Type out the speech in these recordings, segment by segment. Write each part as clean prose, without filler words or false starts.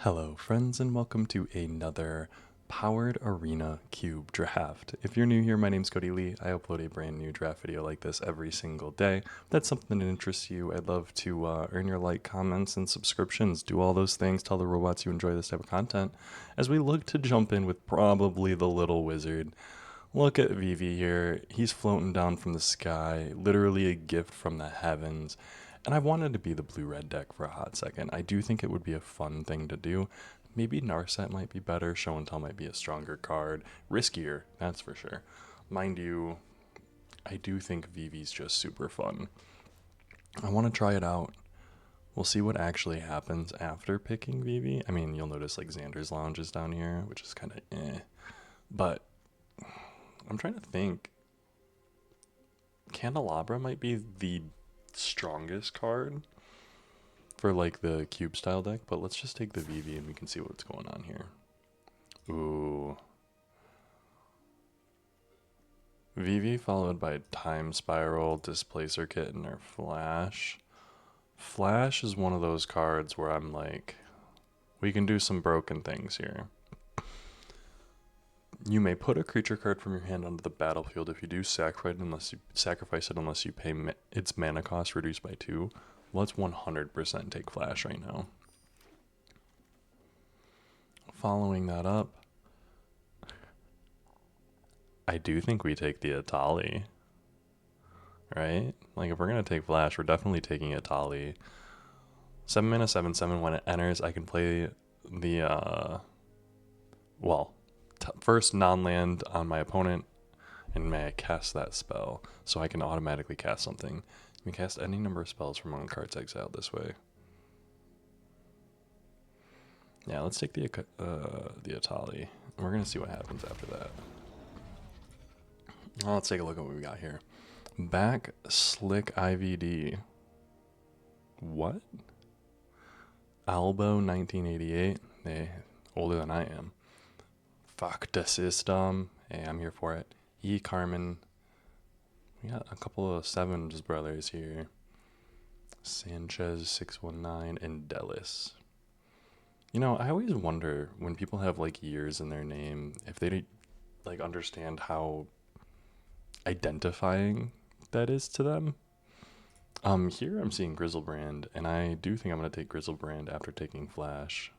Hello friends and welcome to another Powered Arena Cube draft. If you're new here, my name's Cody Lee. I upload a brand new draft video like this every single day. If that's something that interests you, I'd love to earn your like, comments, and subscriptions. Do all those things. Tell the robots you enjoy this type of content as we look to jump in with probably the little wizard. Look at Vivi here. He's floating down from the sky, literally a gift from the heavens. And I wanted to be the blue-red deck for a hot second. I do think it would be a fun thing to do. Maybe Narset might be better. Show and Tell might be a stronger card. Riskier, that's for sure. Mind you, I do think Vivi's just super fun. I want to try it out. We'll see what actually happens after picking Vivi. I mean, you'll notice like Xander's Lounge is down here, which is kind of eh. But I'm trying to think. Candelabra might be the strongest card for like the cube style deck, but let's just take the Vivi and we can see what's going on here. Ooh. Vivi followed by Time Spiral, Displacer Kit, and our Flash. Flash is one of those cards where I'm like, we can do some broken things here. You may put a creature card from your hand onto the battlefield. If you do, sacrifice it unless you pay its mana cost reduced by 2. Let's 100% take Flash right now. Following that up, I do think we take the Atali. Right? Like, if we're going to take Flash, we're definitely taking Atali. 7 mana, 7/7. When it enters, I can play the, first non-land on my opponent, and may I cast that spell, so I can automatically cast something. You can cast any number of spells from among cards exiled this way. Yeah, let's take the Atali. We're gonna see what happens after that. Well, let's take a look at what we got here. Back Slick IVD. What? Albo 1988. Hey, older than I am. Fuck the system. Hey, I'm here for it. E. Carmen. We got a couple of Sevens brothers here. Sanchez 619 and Dellis. You know, I always wonder when people have like years in their name if they like understand how identifying that is to them. Here I'm seeing Grizzlebrand, and I do think I'm gonna take Grizzlebrand after taking Flash.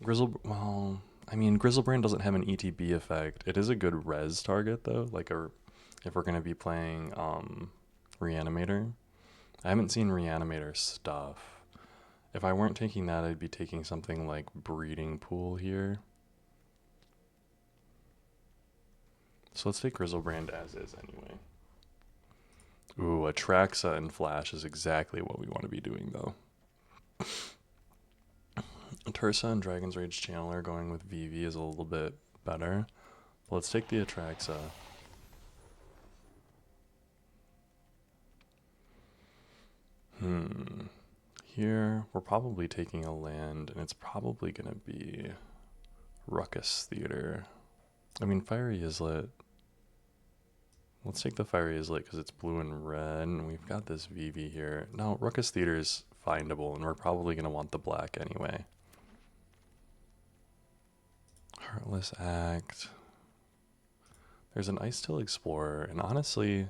Grizzlebrand doesn't have an ETB effect. It is a good res target though, if we're gonna be playing Reanimator. I haven't seen Reanimator stuff. If I weren't taking that, I'd be taking something like Breeding Pool here. So let's take Grizzlebrand as is anyway. Ooh, Atraxa and Flash is exactly what we want to be doing though. Tursa and Dragon's Rage Channeler going with Vivi is a little bit better. But let's take the Atraxa. Here, we're probably taking a land, and it's probably going to be Ruckus Theater. I mean, Fiery Islet. Let's take the Fiery Islet because it's blue and red, and we've got this Vivi here. No, Ruckus Theater is findable, and we're probably going to want the black anyway. Heartless Act. There's an Ice Till Explorer, and honestly,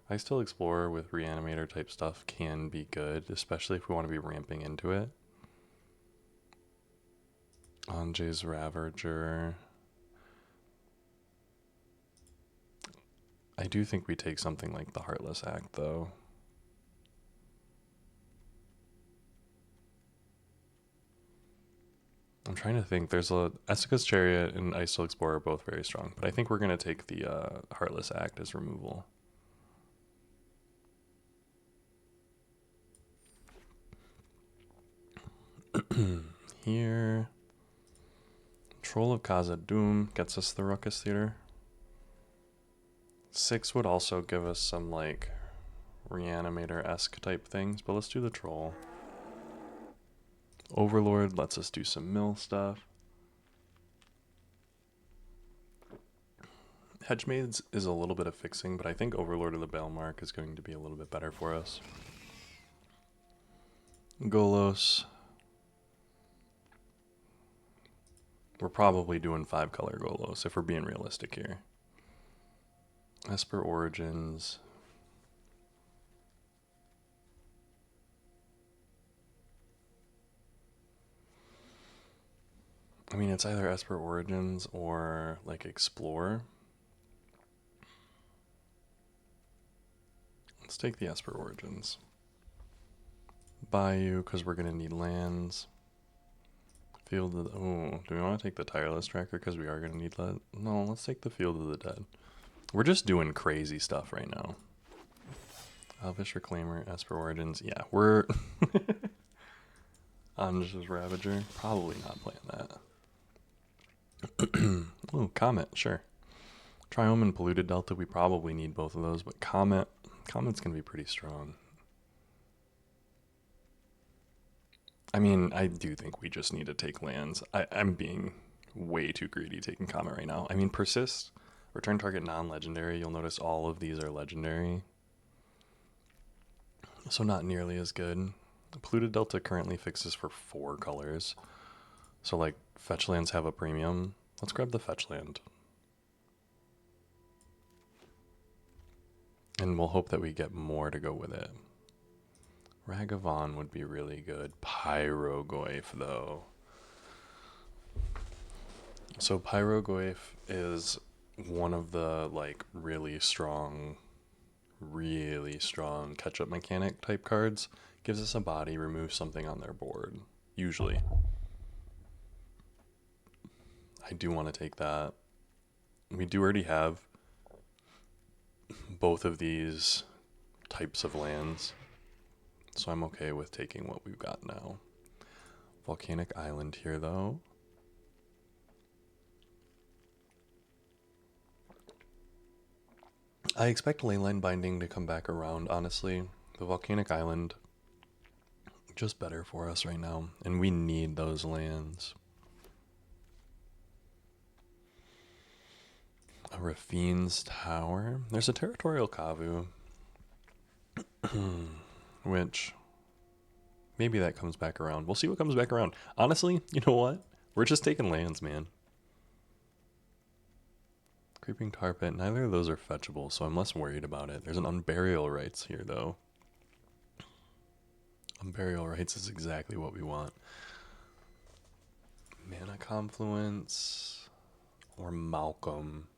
Ice Till Explorer with Reanimator type stuff can be good, especially if we want to be ramping into it. Anjay's Ravager. I do think we take something like the Heartless Act, though. I'm trying to think. There's Essica's Chariot and Ice Till Explorer are both very strong, but I think we're going to take the Heartless Act as removal. Here, Troll of Khazad-dûm gets us the Ruckus Theater. 6 would also give us some like Reanimator-esque type things, but let's do the Troll. Overlord lets us do some mill stuff. Hedgemaids is a little bit of fixing, but I think Overlord of the Bailmark is going to be a little bit better for us. Golos. We're probably doing 5-color Golos if we're being realistic here. Esper Origins. I mean, it's either Esper Origins or like Explore. Let's take the Esper Origins. Bayou, because we're going to need lands. Field of the... Oh, do we want to take the Tireless Tracker because we are going to need that? No, let's take the Field of the Dead. We're just doing crazy stuff right now. Elvish Reclaimer, Esper Origins. Yeah, we're... Omniscience Ravager. Probably not playing that. Oh, Comet, sure. Triome and Polluted Delta, we probably need both of those, but Comet's going to be pretty strong. I mean, I do think we just need to take lands. I'm being way too greedy taking Comet right now. I mean, Persist, return target non-legendary. You'll notice all of these are legendary. So not nearly as good. Polluted Delta currently fixes for 4 colors. So like, fetch lands have a premium. Let's grab the fetch land. And we'll hope that we get more to go with it. Ragavan would be really good. Pyrogoyf, though. So Pyrogoyf is one of the, like, really strong catch-up mechanic type cards. Gives us a body, removes something on their board. Usually. I do want to take that. We do already have both of these types of lands. So I'm okay with taking what we've got now. Volcanic Island here, though. I expect Leyline Binding to come back around, honestly. The Volcanic Island, just better for us right now. And we need those lands. A Rafine's Tower. There's a Territorial Kavu. Which, maybe that comes back around. We'll see what comes back around. Honestly, you know what? We're just taking lands, man. Creeping Tar Pit. Neither of those are fetchable, so I'm less worried about it. There's an Unburial Rites here, though. Unburial Rites is exactly what we want. Mana Confluence or Malcolm.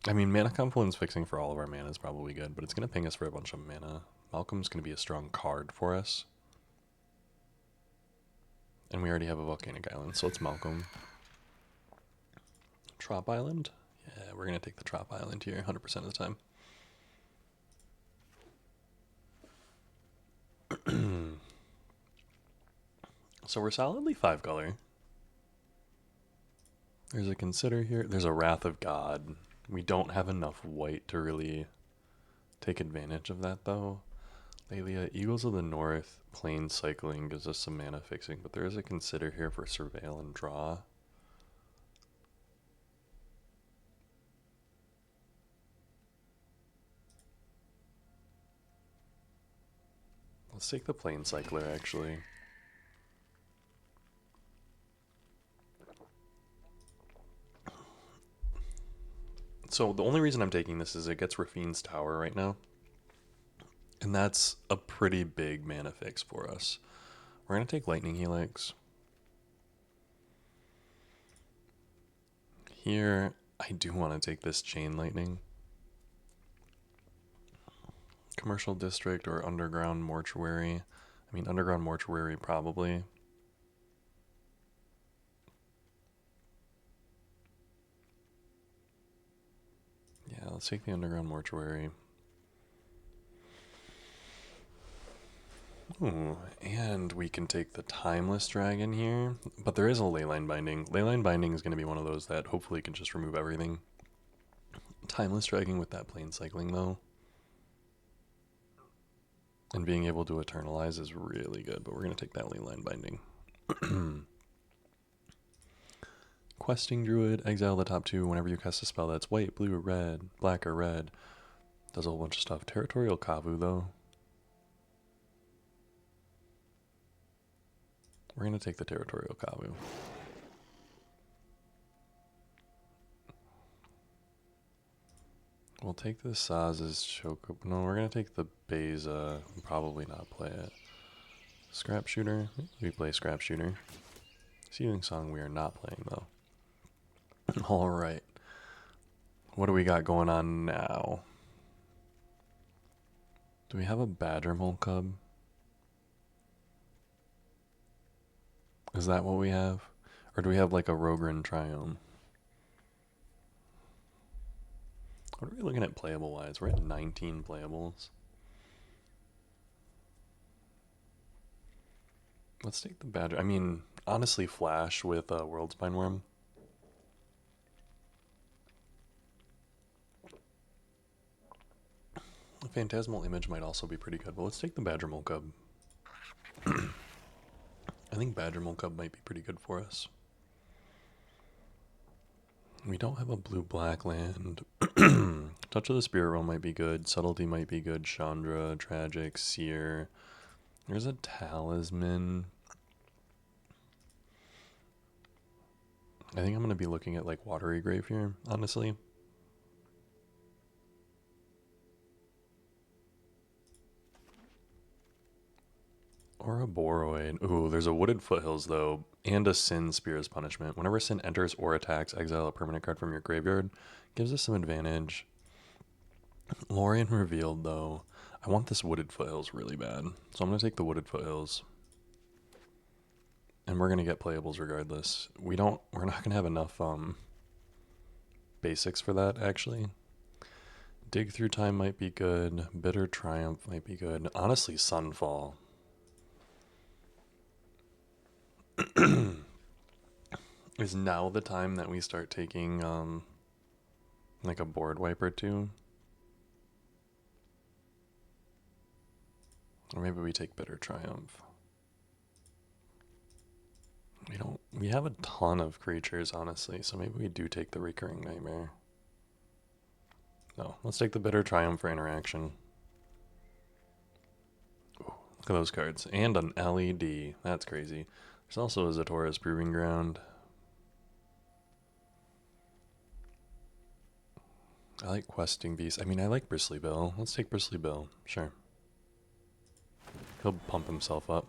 I mean, Mana Confluence fixing for all of our mana is probably good, but it's going to ping us for a bunch of mana. Malcolm's going to be a strong card for us. And we already have a Volcanic Island, so it's Malcolm. Trop Island? Yeah, we're going to take the Trop Island here 100% of the time. So we're solidly 5-color. There's a Consider here. There's a Wrath of God. We don't have enough white to really take advantage of that, though. Lelia, Eagles of the North, Plain Cycling gives us some mana fixing, but there is a Consider here for Surveil and Draw. Let's take the Plain Cycler, actually. So the only reason I'm taking this is it gets Rafine's Tower right now. And that's a pretty big mana fix for us. We're going to take Lightning Helix. Here, I do want to take this Chain Lightning. Commercial District or Underground Mortuary. I mean, Underground Mortuary probably. Yeah, let's take the Underground Mortuary. Ooh, and we can take the Timeless Dragon here, but there is a Leyline Binding. Leyline Binding is going to be one of those that hopefully can just remove everything. Timeless Dragon with that Plain Cycling, though. And being able to Eternalize is really good, but we're going to take that Leyline Binding. Questing Druid, exile the top 2 whenever you cast a spell that's white, blue, or red, black, or red. Does a whole bunch of stuff. Territorial Kavu, though. We're going to take the Territorial Kavu. We'll take the Saz's Chocobo. No, we're going to take the Beza. Probably not play it. Scrap Shooter. We play Scrap Shooter. Seething Song we are not playing, though. Alright. What do we got going on now? Do we have a Badger Mole Cub? Is that what we have? Or do we have like a Rogren Triome? What are we looking at playable wise? We're at 19 playables. Let's take the Badger. I mean, honestly, Flash with World Spine Worm. A Phantasmal Image might also be pretty good, but let's take the Badger Mole Cub. I think Badger Mole Cub might be pretty good for us. We don't have a blue-black land. Touch of the Spirit Realm might be good. Subtlety might be good. Chandra, Tragic, Seer. There's a Talisman. I think I'm going to be looking at like Watery Grave here, honestly. Or a Boroid. Ooh, there's a Wooded Foothills, though, and a Sin Spear's Punishment. Whenever Sin enters or attacks, exile a permanent card from your graveyard. Gives us some advantage. Lorien Revealed, though. I want this Wooded Foothills really bad. So I'm going to take the Wooded Foothills. And we're going to get playables regardless. We're not going to have enough basics for that, actually. Dig Through Time might be good. Bitter Triumph might be good. Honestly, Sunfall. Is now the time that we start taking like a board wipe or two? Or maybe we take Bitter Triumph. We have a ton of creatures, honestly, so maybe we do take the Recurring Nightmare. No, let's take the Bitter Triumph for interaction. Ooh, look at those cards. And an LED. That's crazy. There's also a Zatora's Proving Ground. I like Questing Beast. I mean, I like Bristly Bill. Let's take Bristly Bill. Sure. He'll pump himself up.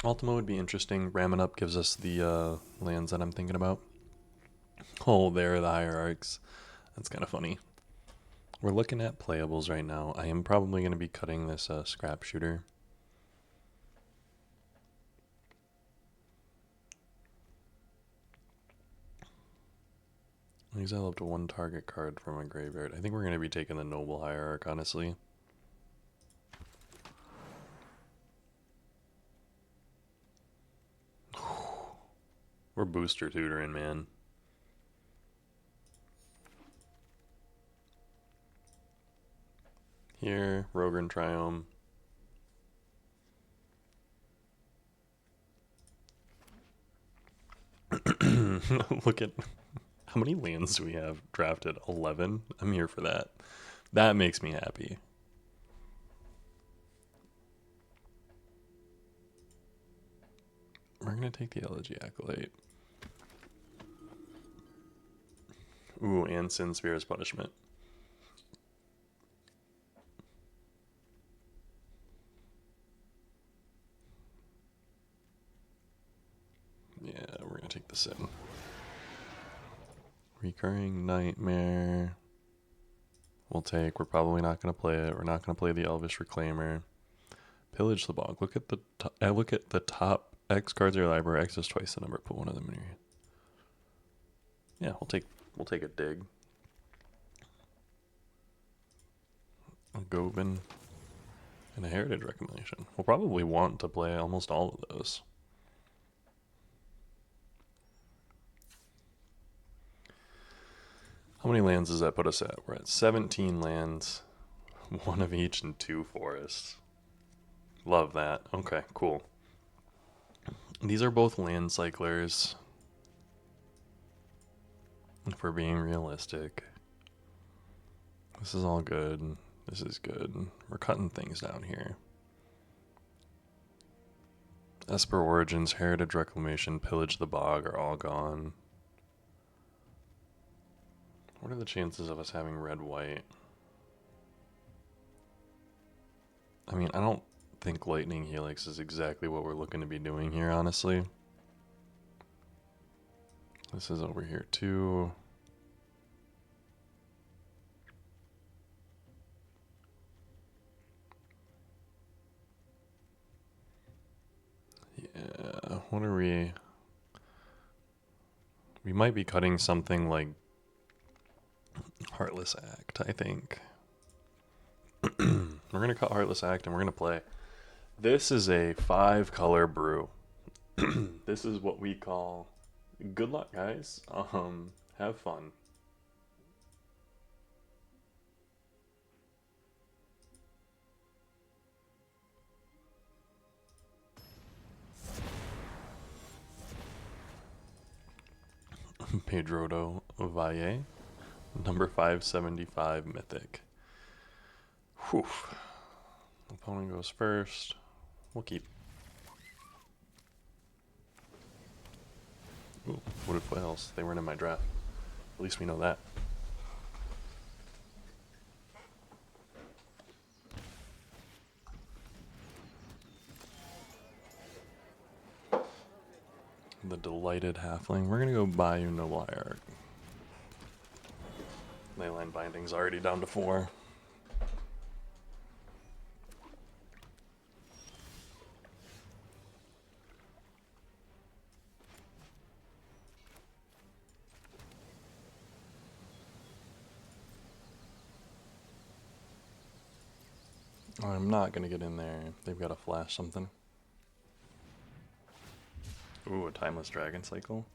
Ultima would be interesting. Ramming Up gives us the lands that I'm thinking about. Oh, there are the Hierarchs. That's kind of funny. We're looking at playables right now. I am probably going to be cutting this Scrap Shooter. Exile up to one target card from my graveyard. I think we're going to be taking the Noble Hierarch, honestly. We're booster tutoring, man. Here, Rogren Triome. Look at how many lands do we have drafted? 11? I'm here for that. That makes me happy. We're going to take the Elegy Acolyte. Ooh, and Sin Spear's Punishment. Yeah, we're going to take the Sin. Recurring Nightmare. We'll take. We're probably not going to play it. We're not going to play the Elvish Reclaimer. Pillage the Bog. Look at the top X cards of your library. X is twice the number. Put one of them in your hand. Yeah, we'll take a Dig. A Gobin. And a Heritage Reclamation. We'll probably want to play almost all of those. How many lands does that put us at? We're at 17 lands, one of each, and 2 forests. Love that. Okay, cool. These are both land cyclers. If we're being realistic, this is all good. This is good. We're cutting things down here. Esper Origins, Heritage Reclamation, Pillage the Bog are all gone. What are the chances of us having red-white? I mean, I don't think Lightning Helix is exactly what we're looking to be doing here, honestly. This is over here too. Yeah, what are we? We might be cutting something like Heartless Act, I think. We're going to cut Heartless Act and we're going to play. This is a 5-color brew. This is what we call good luck, guys. Have fun. Pedrodo Valle, number 575 Mythic. Whew. Opponent goes first. We'll keep. Ooh, what if else? They weren't in my draft. At least we know that. The Delighted Halfling. We're gonna go Bayou Noble Hierarch. Leyline Binding's already down to 4. I'm not gonna get in there. They've got to flash something. Ooh, a Timeless Dragon Cycle.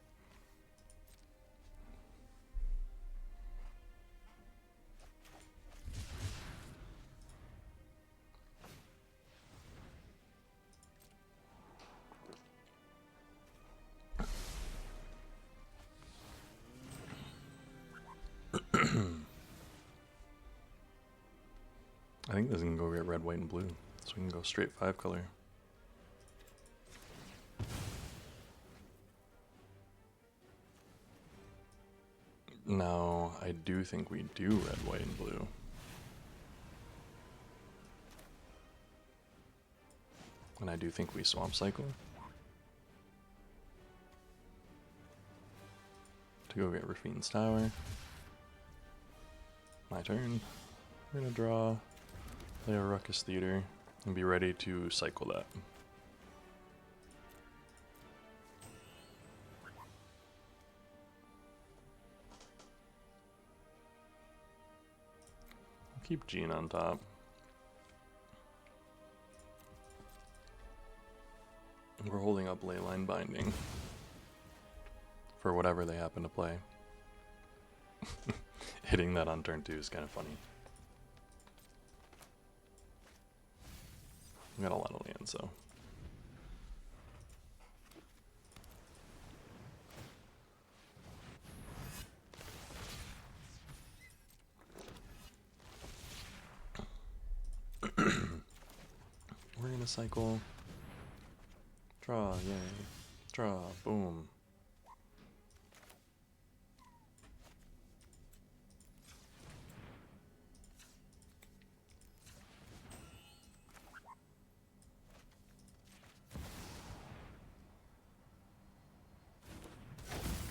I think this can go get red, white, and blue. So we can go straight 5-color. No, I do think we do red, white, and blue. And I do think we swamp cycle. To go get Rafine's Tower. My turn. We're gonna draw, play a Ruckus Theater, and be ready to cycle that. Keep Jean on top. We're holding up Leyline Binding for whatever they happen to play. Hitting that on turn 2 is kind of funny. We got a lot of land, so. We're gonna cycle. Draw, yay. Draw, boom.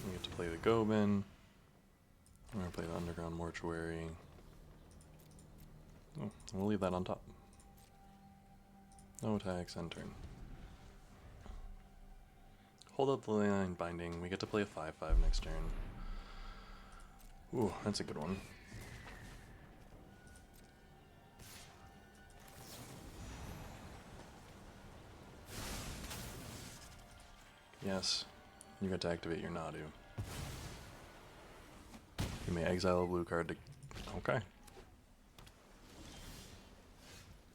We get to play the Gobin. We're gonna play the Underground Mortuary. Oh, and we'll leave that on top. No attacks, end turn. Hold up the Leyline Binding. We get to play a 5/5 next turn. Ooh, that's a good one. Yes, you get to activate your Nadu. You may exile a blue card to... Okay.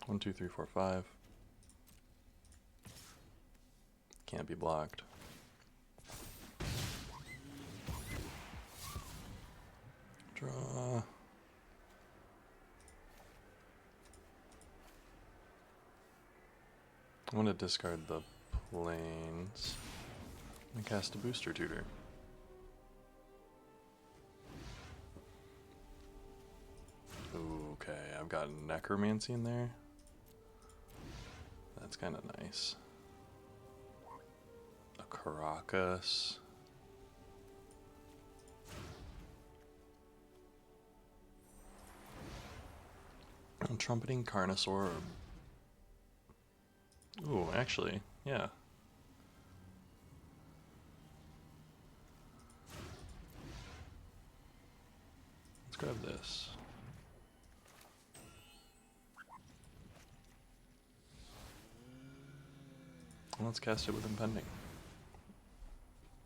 1, 2, 3, 4, 5. Can't be blocked. I'm going to discard the planes and cast a booster tutor. Okay, I've got necromancy in there. That's kind of nice. A Caracas. A trumpeting Carnosaur. Ooh, actually, yeah. Let's grab this. Let's cast it with Impending.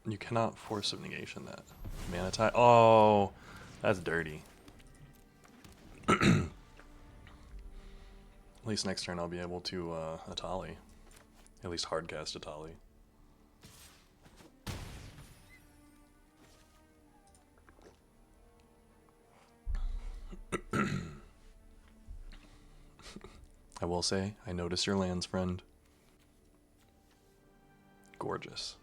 You cannot force of negation that. Mana tie. Oh, that's dirty. At least next turn I'll be able to Atali. At least hard cast Atali. I will say, I notice your lands, friend. Gorgeous.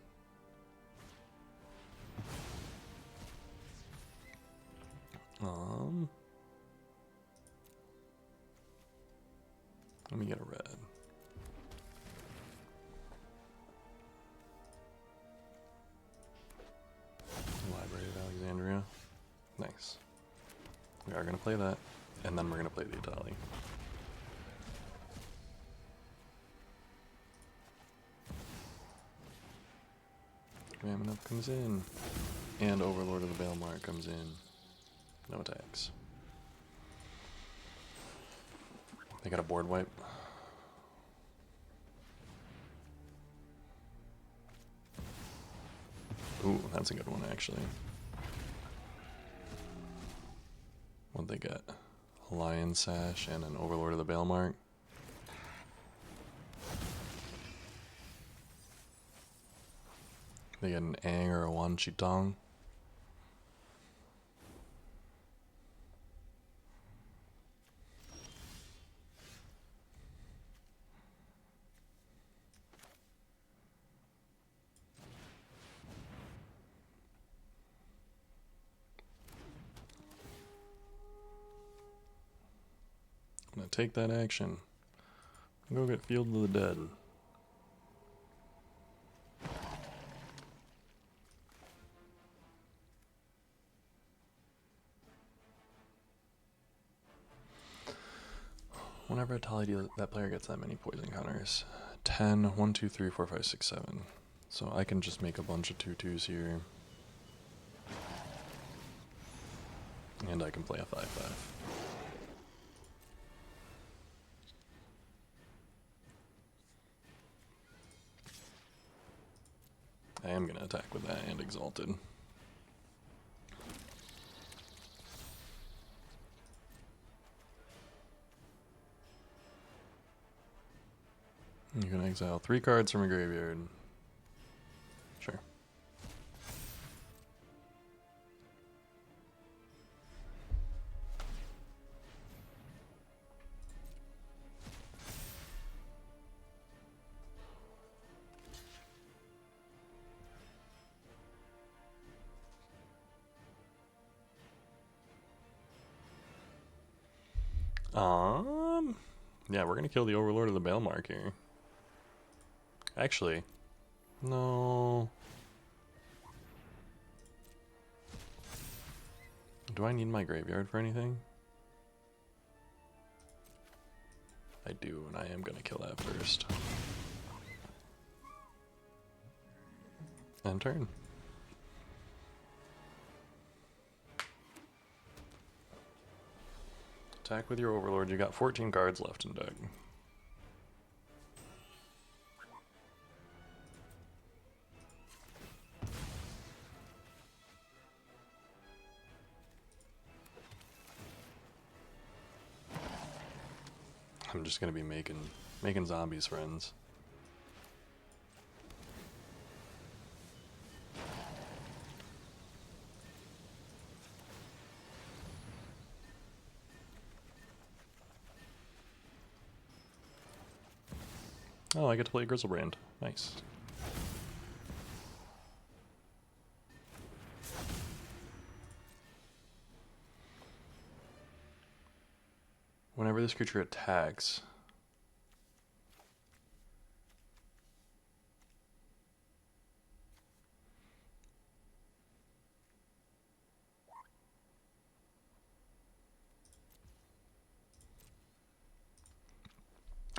Let me get a red. Library of Alexandria. Nice. We are going to play that, and then we're going to play the Atali. Ramanov comes in, and Overlord of the Baelmar comes in. No attacks. They got a board wipe. Ooh, that's a good one, actually. What'd they get? A Lion Sash and an Overlord of the Baelmark. They get an Aang or a Wan Chitong. I'm gonna take that action. Go get Field of the Dead. Whenever a Atali deals, that player gets that many poison counters. 10, 1, 2, 3, 4, 5, 6, 7. So I can just make a bunch of 2/2s here. And I can play a 5/5. I am going to attack with that and Exalted. You can exile 3 cards from a graveyard. Sure. Yeah, we're gonna kill the Overlord of the Baelmark here. Actually, no. Do I need my graveyard for anything? I do, and I am gonna kill that first. End turn. Attack with your Overlord. You got 14 cards left in deck. I'm just gonna be making zombies, friends. Oh, I get to play Grizzlebrand. Nice. Whenever this creature attacks,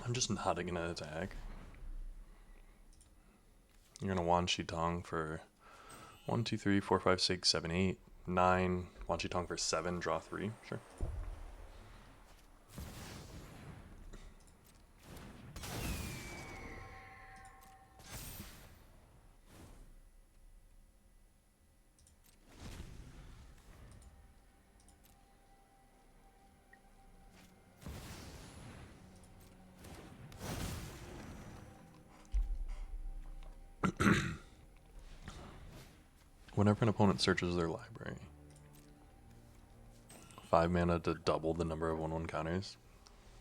I'm just not gonna attack. You're gonna Wan Shi Tong for 1, 2, 3, 4, 5, 6, 7, 8, 9. Wan Shi Tong for 7, draw 3. Sure. Whenever an opponent searches their library, 5 mana to double the number of 1/1 counters.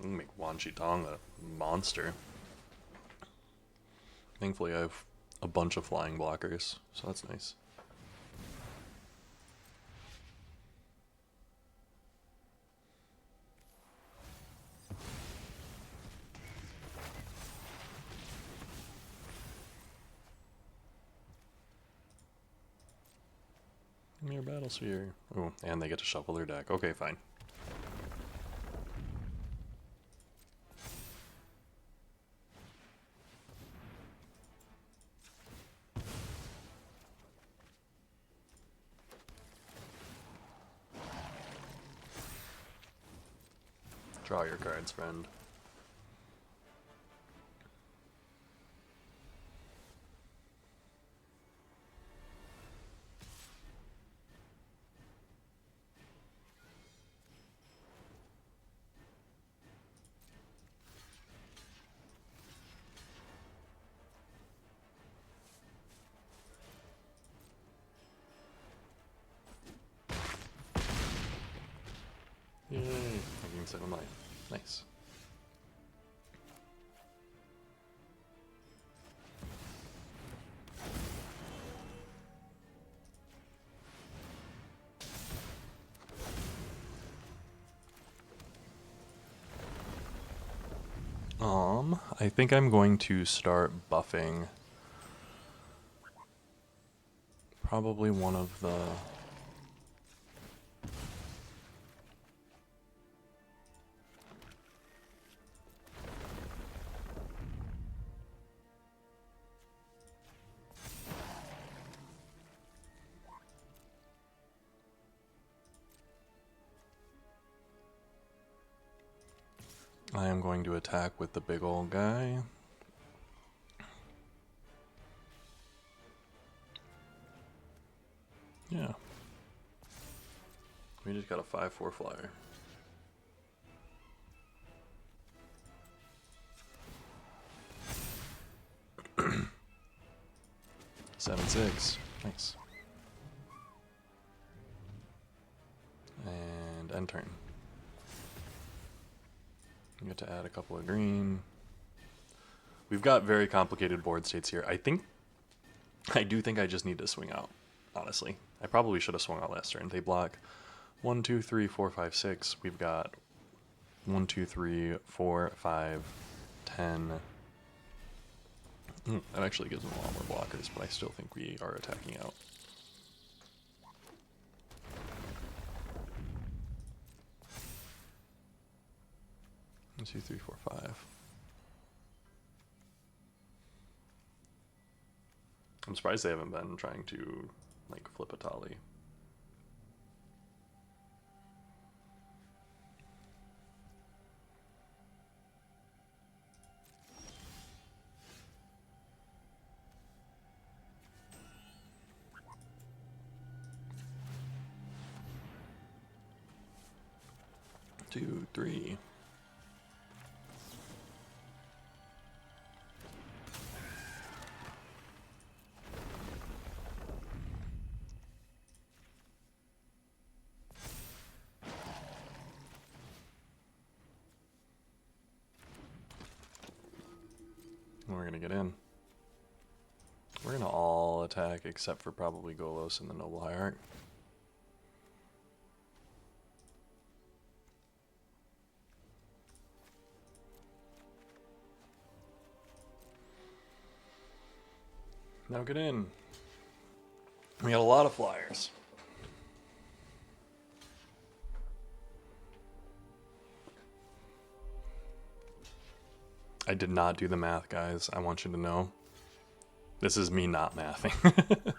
I'm gonna make Wan Shi Tong a monster. Thankfully, I have a bunch of flying blockers, so that's nice. Mere battle sphere. Oh, and they get to shuffle their deck. Okay, fine. Draw your cards, friend. Yay! I can 7 life. Nice. I think I'm going to start buffing probably one of the I am going to attack with the big old guy. Yeah. We just got a 5/4 flyer. Seven, 6. Nice. And end turn. We get to add a couple of green. We've got very complicated board states here. I do think I just need to swing out, honestly. I probably should have swung out last turn. They block 1, 2, 3, 4, 5, 6. We've got 1, 2, 3, 4, 5, 10. That actually gives them a lot more blockers, but I still think we are attacking out. One, 2, 3, 4, 5. I'm surprised they haven't been trying to, like, flip a Tali. Two, 3. We're gonna get in. We're gonna all attack except for probably Golos and the Noble Hierarch. Now get in. We got a lot of flyers. I did not do the math, guys. I want you to know. This is me not mathing.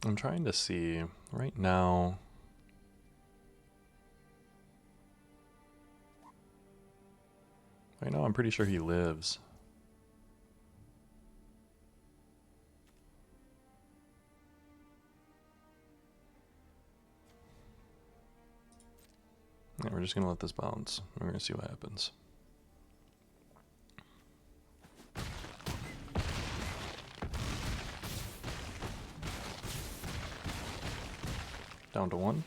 I'm trying to see right now. Right now, I'm pretty sure he lives. Yeah, we're just gonna let this bounce. We're gonna see what happens. Down to 1.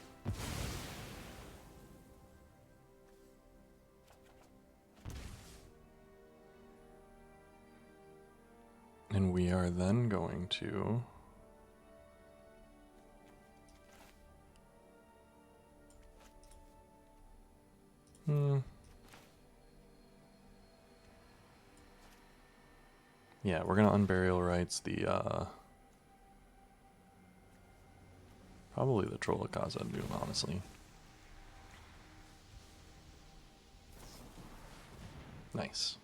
And we are then going to yeah, we're gonna unburial rights the probably the Trollakaza dude, honestly. Nice.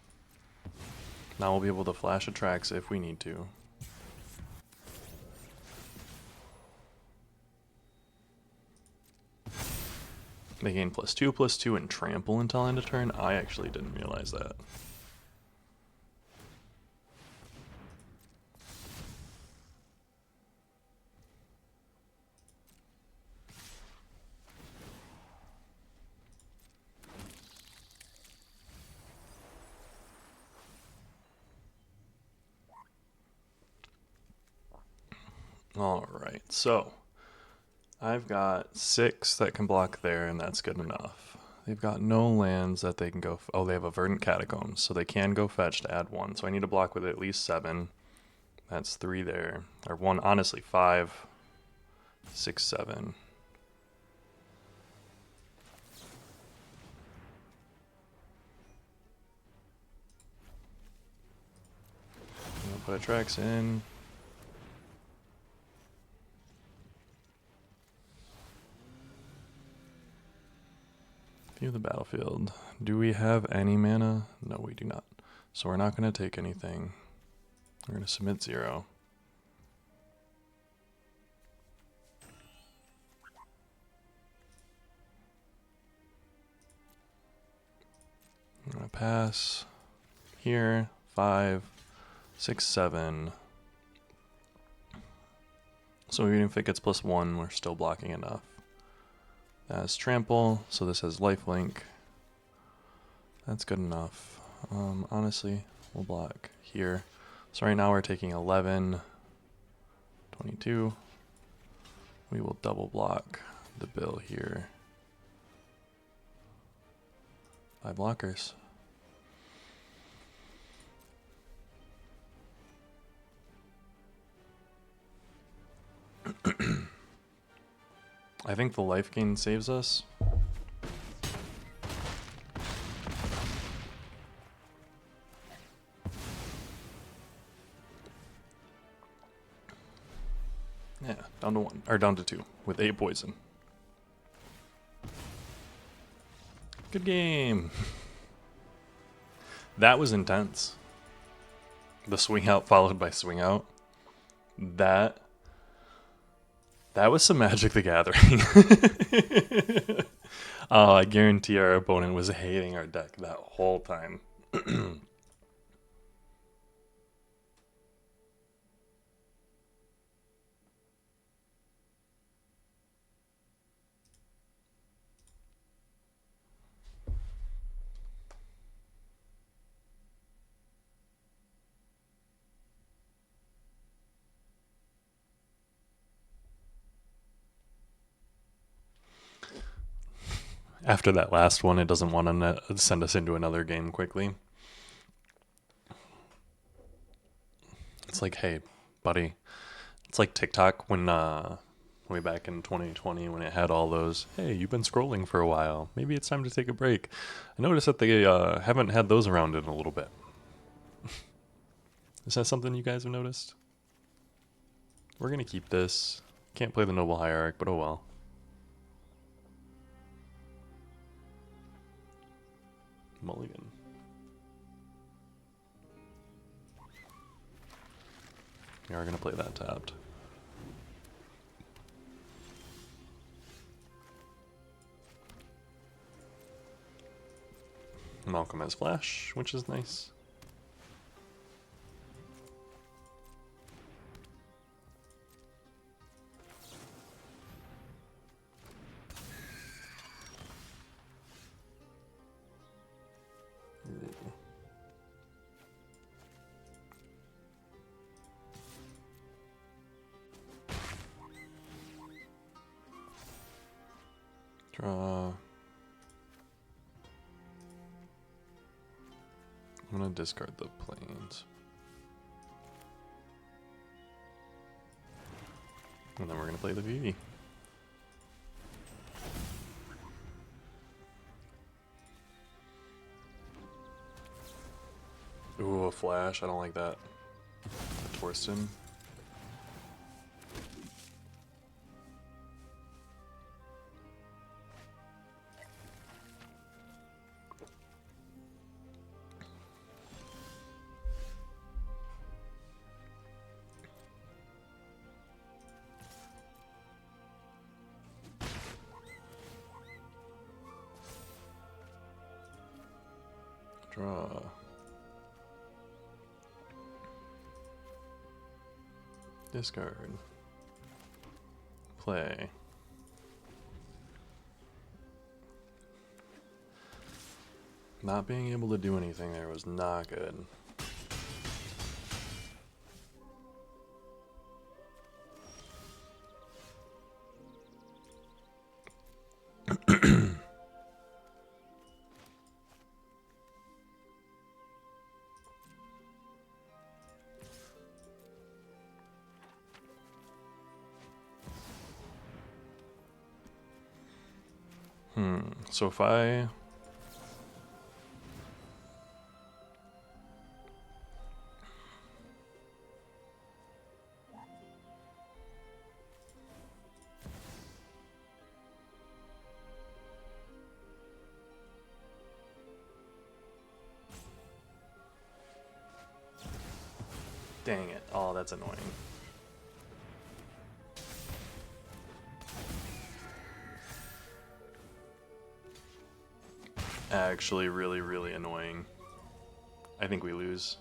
Now we'll be able to flash attracts if we need to. They gain +2/+2 and trample until end of turn. I actually didn't realize that. Alright, so I've got 6 that can block there, and that's good enough. They've got no lands that they can go... Oh, they have a Verdant Catacombs, so they can go fetch to add 1. So I need to block with at least 7. That's 3 there. Or 1, honestly, 5, 6, 7. I'll put attracts in. View the battlefield. Do we have any mana? No, we do not. So we're not going to take anything. We're going to submit 0. I'm going to pass here. 5, 6, 7. So even if it gets +1, we're still blocking enough. That's trample, so this has lifelink. That's good enough. Honestly, we'll block here. So right now we're taking 11, 22. We will double block the bill here. 5 blockers. I think the life gain saves us. Yeah, down to 1, or down to 2 with 8 poison. Good game. That was intense. The swing out followed by swing out. That was some Magic the Gathering. Oh, I guarantee our opponent was hating our deck that whole time. After that last one, it doesn't want to send us into another game quickly. It's like, hey, buddy. It's like TikTok when way back in 2020 when it had all those, hey, you've been scrolling for a while. Maybe it's time to take a break. I noticed that they haven't had those around in a little bit. Is that something you guys have noticed? We're going to keep this. Can't play the Noble Hierarch, but oh well. Mulligan. We are going to play that tapped. Malcolm has flash, which is nice. Draw. I'm gonna discard the planes. And then we're gonna play the VV. Ooh, a flash. I don't like that. A Torsten. Draw. Discard. Play. Not being able to do anything there was not good. So if I... Dang it. Oh, that's annoying. Actually, really, really annoying. I think we lose.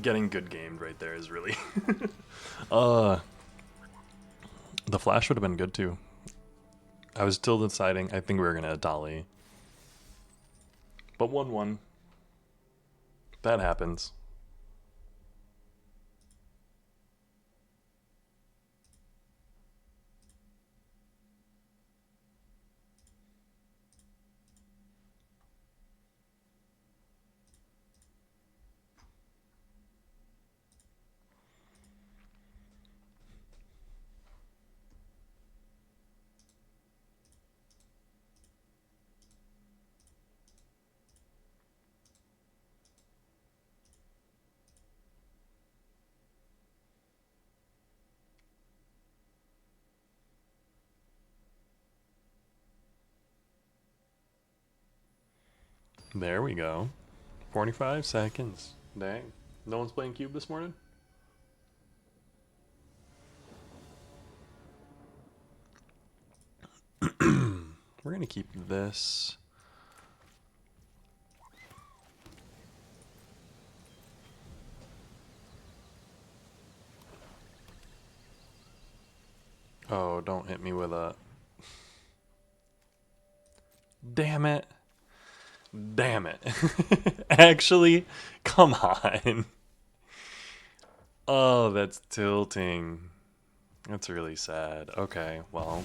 Getting good gamed right there is really... The flash would have been good too. I was still deciding. I think we were going to dolly. But 1-1. That happens. There we go. 45 seconds. Dang. No one's playing Cube this morning? We're going to keep this. Oh, don't hit me with a... Damn it. Damn it. Actually, come on. Oh, that's tilting. That's really sad. Okay, well.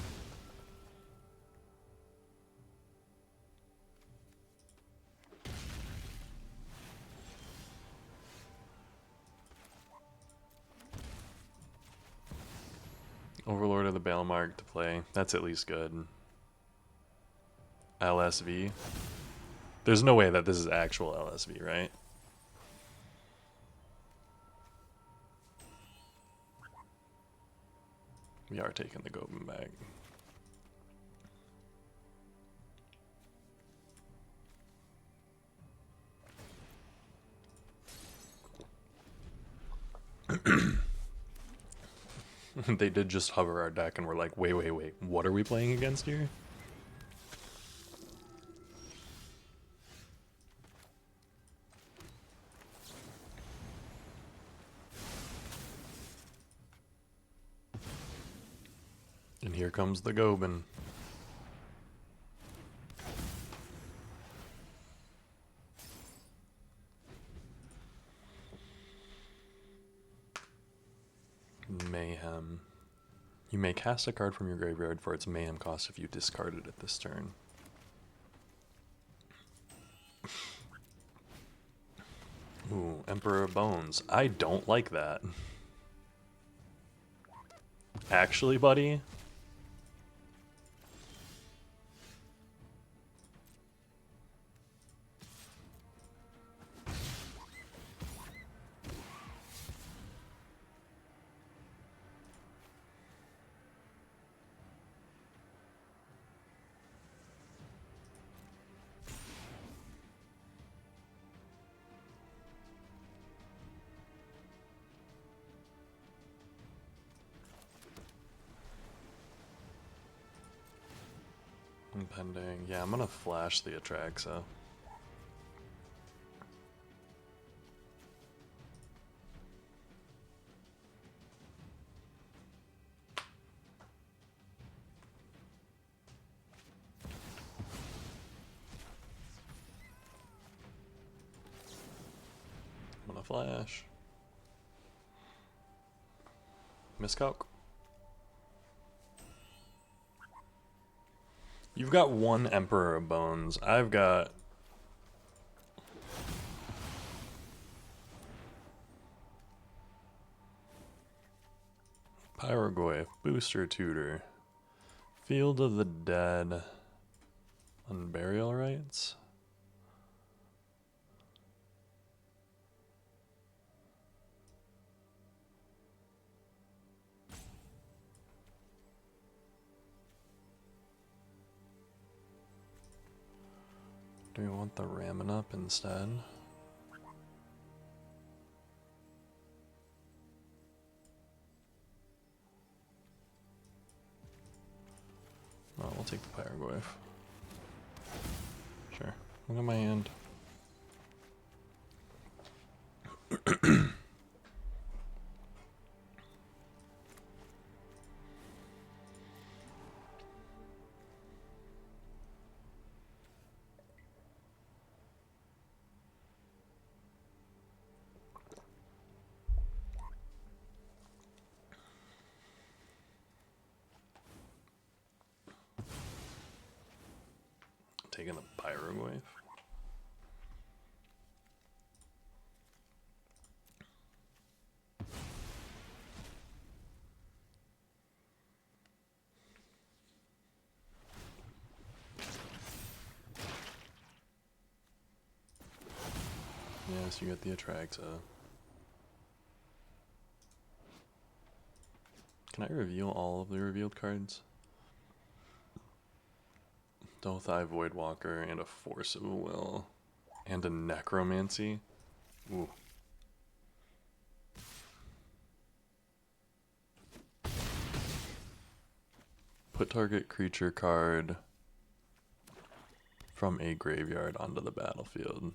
Overlord of the Bailmark to play. That's at least good. LSV. There's no way that this is actual LSV, right? We are taking the Goblin back. They did just hover our deck and we're like, wait, what are we playing against here? And here comes the Goblin. Mayhem. You may cast a card from your graveyard for its mayhem cost if you discard it at this turn. Ooh, Emperor of Bones. I don't like that. Actually, buddy? Impending. Yeah, I'm gonna flash the Atraxa. I'm gonna flash. Miscalc. You've got one Emperor of Bones. I've got... Pyrogoyf, Booster Tutor, Field of the Dead, Unburial Rites? Do we want the Ramming Up instead? Oh, we'll take the Pyrogoyf. Sure. Look at my hand. Taking the Pyrogoyf. Yes, you get the Atraxa. Can I reveal all of the revealed cards? Dothai Voidwalker and a Force of Will. And a Necromancy. Ooh. Put target creature card from a graveyard onto the battlefield.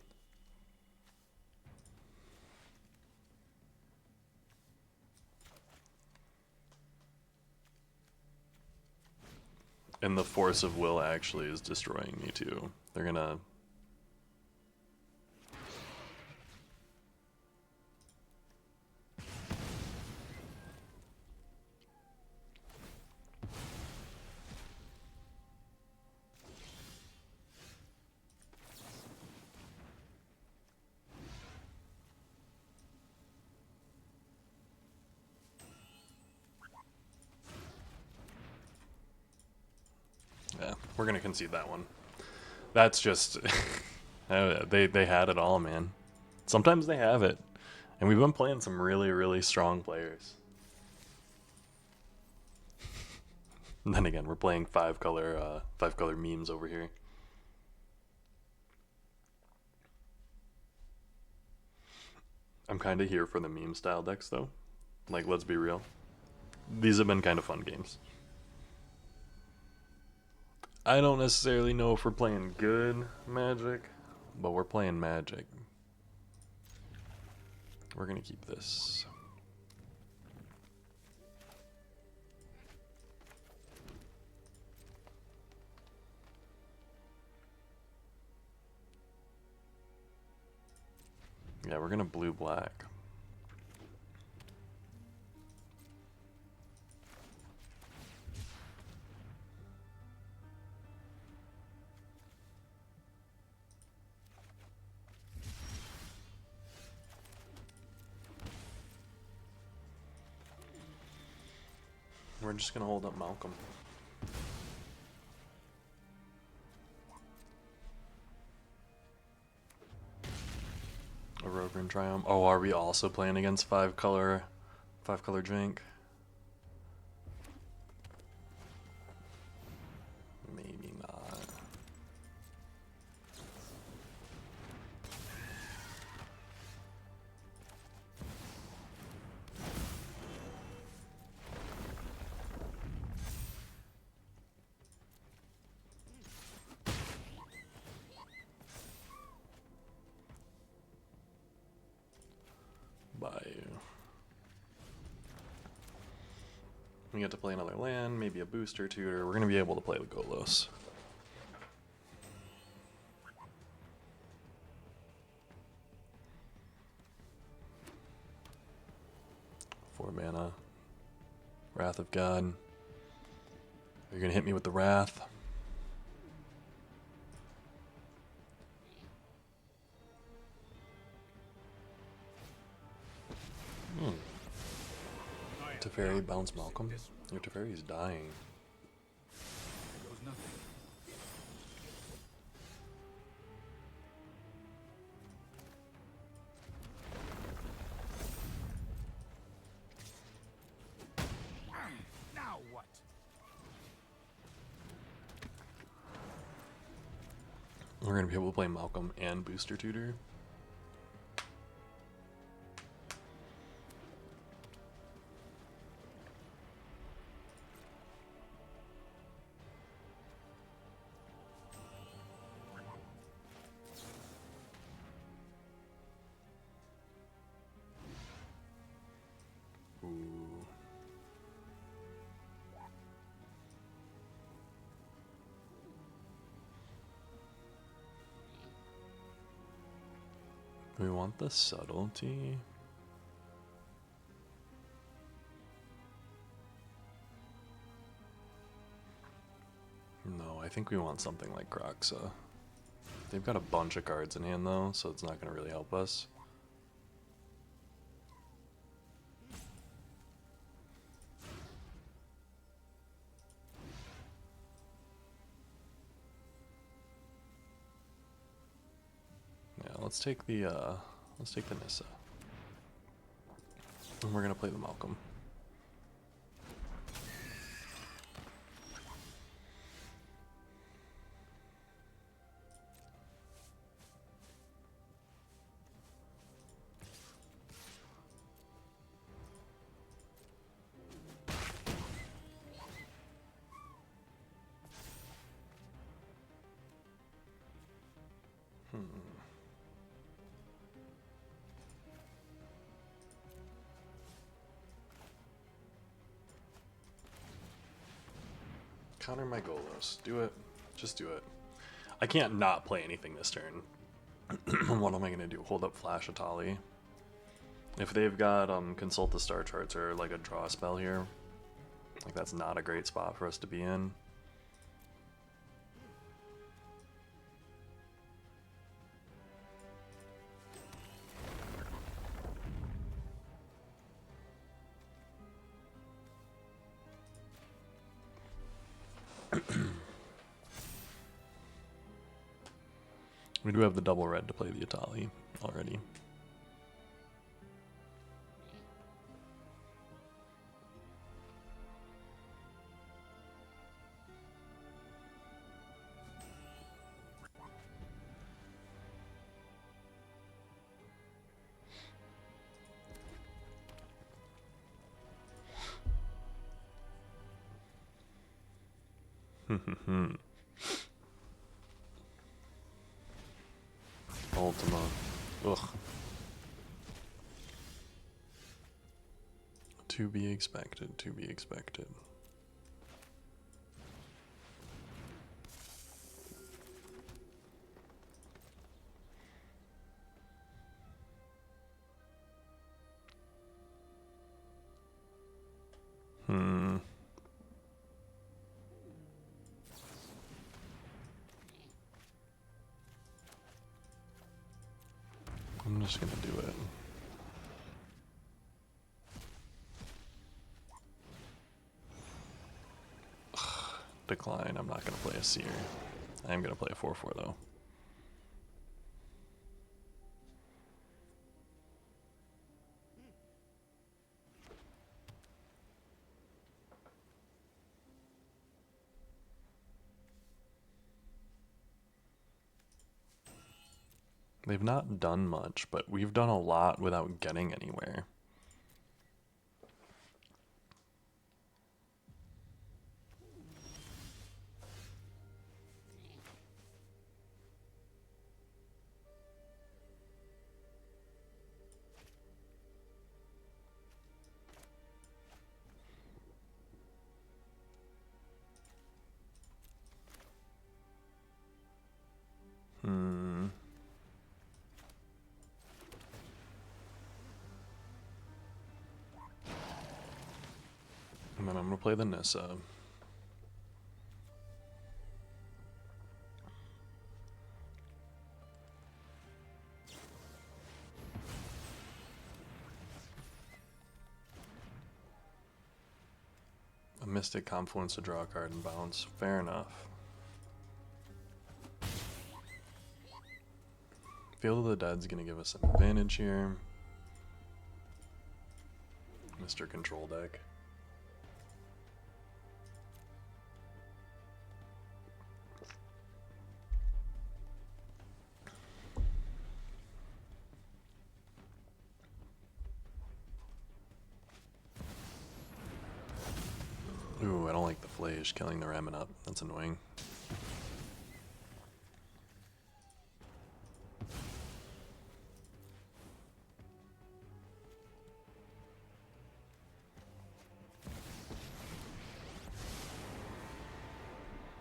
And the Force of Will actually is destroying me too. They're gonna... We're gonna concede that one. That's just they had it all, man. Sometimes they have it, and we've been playing some really strong players. And then again, we're playing five color memes over here. I'm kind of here for the meme style decks though. Like, let's be real. These have been kind of fun games. I don't necessarily know if we're playing good Magic, but we're playing Magic. We're gonna keep this. Yeah, we're gonna blue-black. We're just gonna hold up Malcolm. A Rogren Triumph. Oh, are we also playing against five color Jank? Maybe not. Bye. We get to play another land, maybe a booster tutor. We're gonna be able to play the Golos. Four mana. Wrath of God. You're gonna hit me with the Wrath. Teferi bounce Malcolm. Your Teferi's dying. Now what? We're gonna be able to play Malcolm and booster tutor. We want the subtlety. No, I think we want something like Groxa. They've got a bunch of cards in hand though, so it's not going to really help us. Yeah, let's take the Nissa. And we're gonna play the Malcolm. Counter my Golos. Do it. Just do it. I can't not play anything this turn. What am I gonna do? Hold up Flash Atali. If they've got Consult the Star Charts or like a draw spell here, like that's not a great spot for us to be in. We do have the double red to play the Itali already. Ultima. Ugh. To be expected, to be expected. I'm just gonna do it. Ugh, decline. I'm not gonna play a seer. I am gonna play a 4/4 though. They've not done much, but we've done a lot without getting anywhere. And then I'm gonna play the Nissa. A Mystic Confluence to draw a card and bounce. Fair enough. Field of the Dead's gonna give us an advantage here. Mr. Control deck. Ooh, I don't like the Flash killing the Ramen up. That's annoying.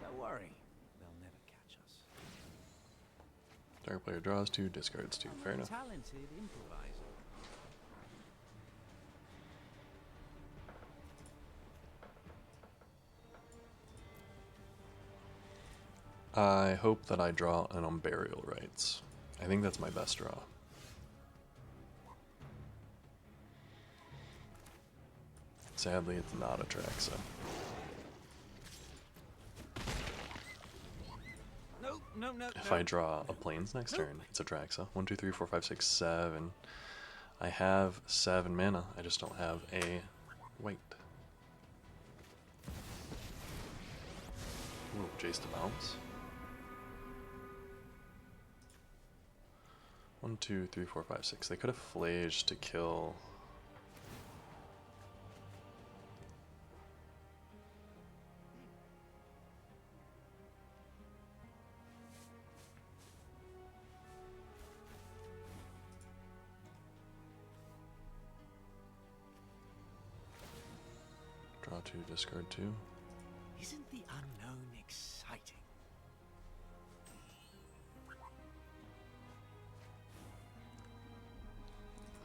Don't worry, they'll never catch us. Dark player draws 2, discards 2. Fair enough. Talented improviser. I hope that I draw an Unburial Rites. I think that's my best draw. Sadly, it's not a Traxa. No. If I draw a Plains next turn, it's a Traxa. 1, 2, 3, 4, 5, 6, 7. I have 7 mana. I just don't have a white. Ooh, Jace to bounce. 1, 2, 3, 4, 5, 6. They could have flaged to kill. Draw 2, discard 2. Isn't the unknown exciting?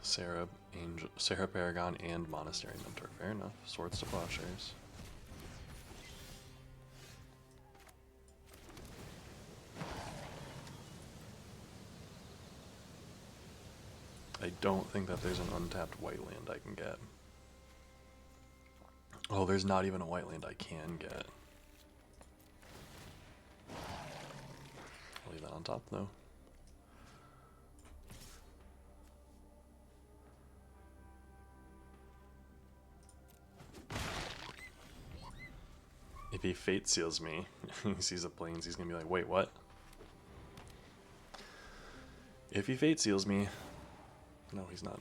Sarah Paragon and Monastery Mentor. Fair enough. Swords to Plowshares. I don't think that there's an untapped white land I can get. Oh, there's not even a white land I can get. I'll leave that on top though. If he fate seals me, he sees the planes, he's gonna be like, wait, what? If he fate seals me, no, he's not.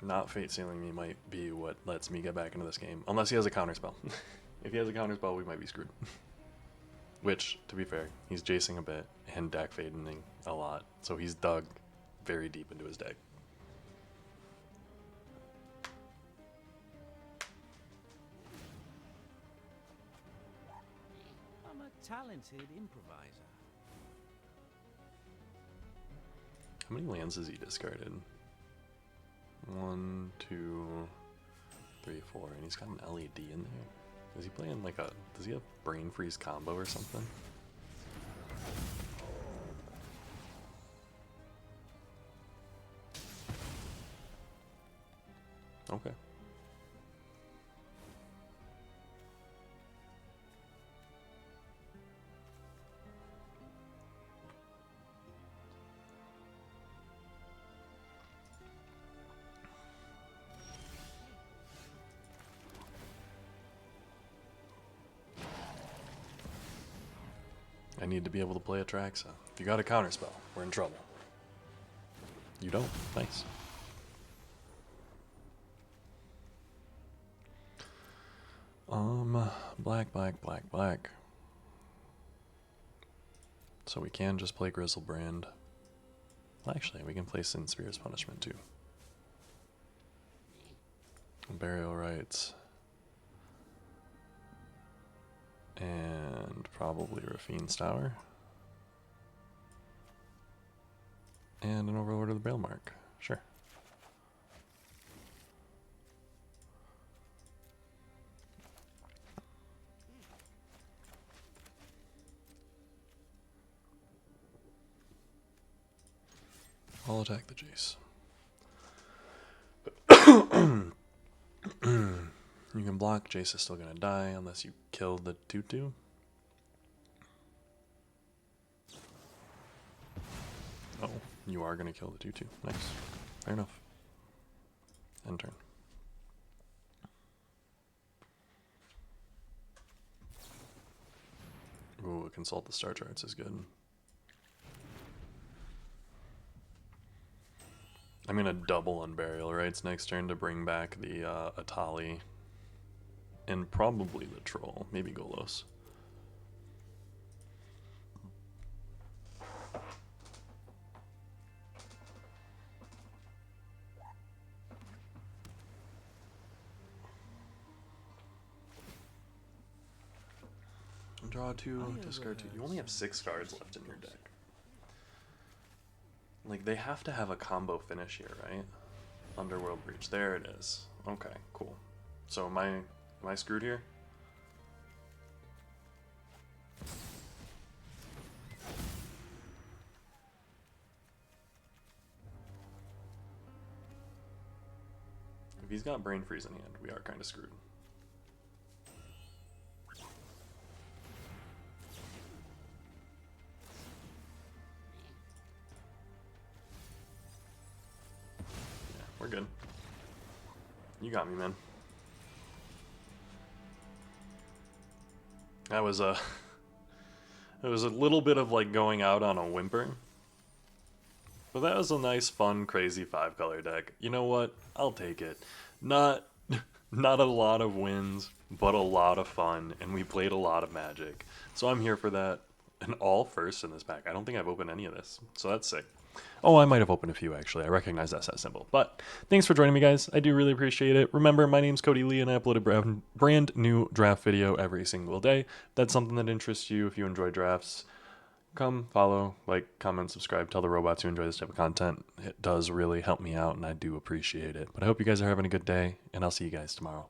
Not fate sealing me might be what lets me get back into this game, unless he has a counter spell. If he has a counter spell, we might be screwed. Which, to be fair, he's jacing a bit and deck fading a lot, so he's dug very deep into his deck. I'm a talented improviser. How many lands has he discarded? 1, 2, 3, 4, and he's got an LED in there. Is he playing like a... does he have Brain Freeze combo or something? Okay. I need to be able to play Atraxa. If you got a counterspell, we're in trouble. You don't. Nice. Black, black, black, black. So we can just play Grizzlebrand. Well, actually, we can play Sin Spear's Punishment too. Burial Rites. And probably Rafine's Tower. And an Overlord of the Braillemark. Sure. I'll attack the Jace. You can block. Jace is still going to die unless you kill the 2/2. Oh, you are going to kill the 2/2. Nice. Fair enough. End turn. Ooh, consult the star charts is good. I'm going to double Unburial Rites next turn to bring back the Atali. And probably the Troll. Maybe Golos. Draw 2, discard 2. You only have 6 cards left in your deck. Like, they have to have a combo finish here, right? Underworld Breach. There it is. Okay, cool. So am I screwed here? If he's got Brain Freeze in hand, we are kind of screwed. Yeah, we're good. You got me, man. That was a... it was a little bit of like going out on a whimper. But that was a nice, fun, crazy 5-color deck. You know what? I'll take it. Not a lot of wins, but a lot of fun, and we played a lot of Magic. So I'm here for that. And all first in this pack. I don't think I've opened any of this, so that's sick. Oh, I might have opened a few, actually. I recognize that set symbol. But thanks for joining me, guys. I do really appreciate it. Remember, my name's Cody Lee, and I upload a brand new draft video every single day. If that's something that interests you, if you enjoy drafts, come, follow, like, comment, subscribe, tell the robots you enjoy this type of content. It does really help me out, and I do appreciate it. But I hope you guys are having a good day, and I'll see you guys tomorrow.